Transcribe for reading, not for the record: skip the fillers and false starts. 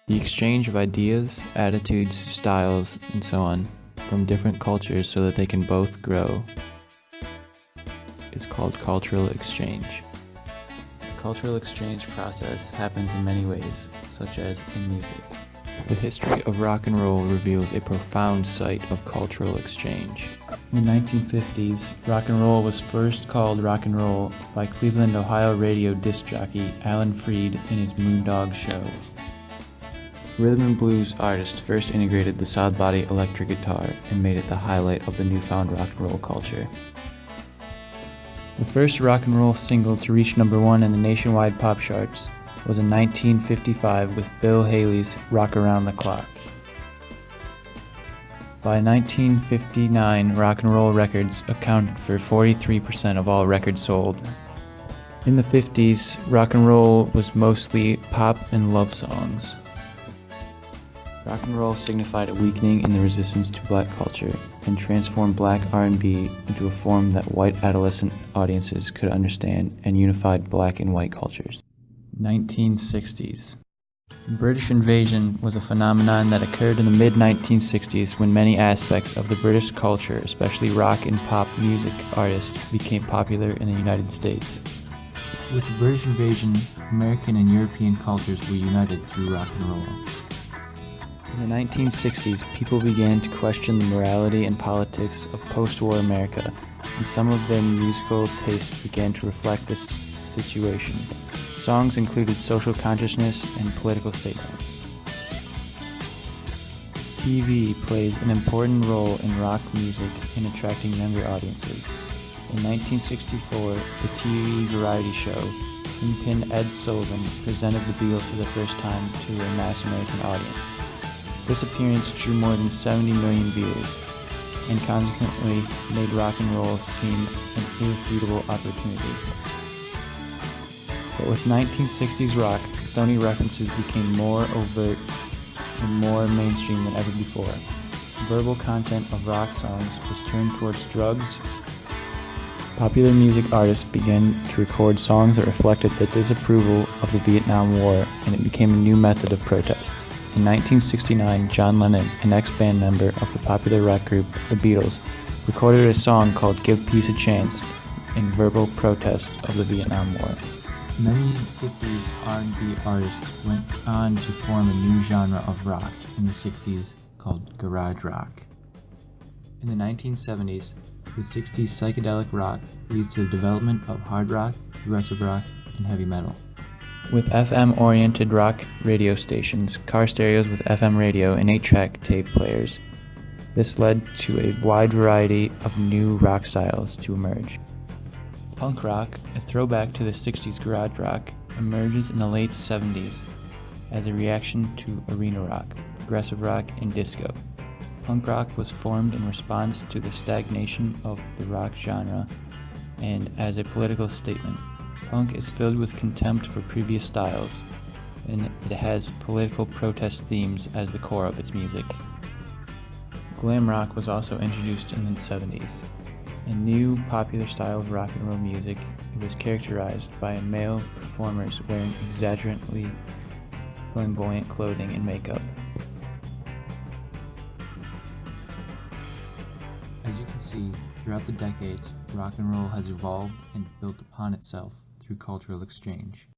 The exchange of ideas, attitudes, styles, and so on from different cultures so that they can both grow is called cultural exchange. The cultural exchange process happens in many ways, such as in music. The history of rock and roll reveals a profound site of cultural exchange. In the 1950s, rock and roll was first called rock and roll by Cleveland, Ohio radio disc jockey Alan Freed in his Moondog show. Rhythm and blues artists first integrated the solid body electric guitar and made it the highlight of the newfound rock and roll culture. The first rock and roll single to reach number one in the nationwide pop charts was in 1955 with Bill Haley's Rock Around the Clock. By 1959, rock and roll records accounted for 43% of all records sold. In the 50s, rock and roll was mostly pop and love songs. Rock and roll signified a weakening in the resistance to black culture and transformed black R&B into a form that white adolescent audiences could understand and unified black and white cultures. 1960s. British invasion was a phenomenon that occurred in the mid-1960s when many aspects of the British culture, especially rock and pop music artists, became popular in the United States. With the British invasion, American and European cultures were united through rock and roll. In the 1960s, people began to question the morality and politics of post-war America, and some of their musical tastes began to reflect this situation. Songs included social consciousness and political statements. TV plays an important role in rock music in attracting younger audiences. In 1964, the TV variety show Kingpin Ed Sullivan presented the Beatles for the first time to a mass American audience. This appearance drew more than 70 million viewers, and consequently made rock and roll seem an irrefutable opportunity. But with 1960s rock, Stony references became more overt and more mainstream than ever before. Verbal content of rock songs was turned towards drugs. Popular music artists began to record songs that reflected the disapproval of the Vietnam War, and it became a new method of protest. In 1969, John Lennon, an ex-band member of the popular rock group The Beatles, recorded a song called Give Peace a Chance in verbal protest of the Vietnam War. Many 50s R&B artists went on to form a new genre of rock in the 60s called garage rock. In the 1970s, the 60s psychedelic rock led to the development of hard rock, progressive rock, and heavy metal. With FM-oriented rock radio stations, car stereos with FM radio, and 8-track tape players, this led to a wide variety of new rock styles to emerge. Punk rock, a throwback to the 60s garage rock, emerges in the late 70s as a reaction to arena rock, progressive rock, and disco. Punk rock was formed in response to the stagnation of the rock genre and as a political statement. Punk is filled with contempt for previous styles, and it has political protest themes as the core of its music. Glam rock was also introduced in the 70s. A new popular style of rock and roll music, it was characterized by male performers wearing exaggeratedly flamboyant clothing and makeup. As you can see, throughout the decades, rock and roll has evolved and built upon itself through cultural exchange.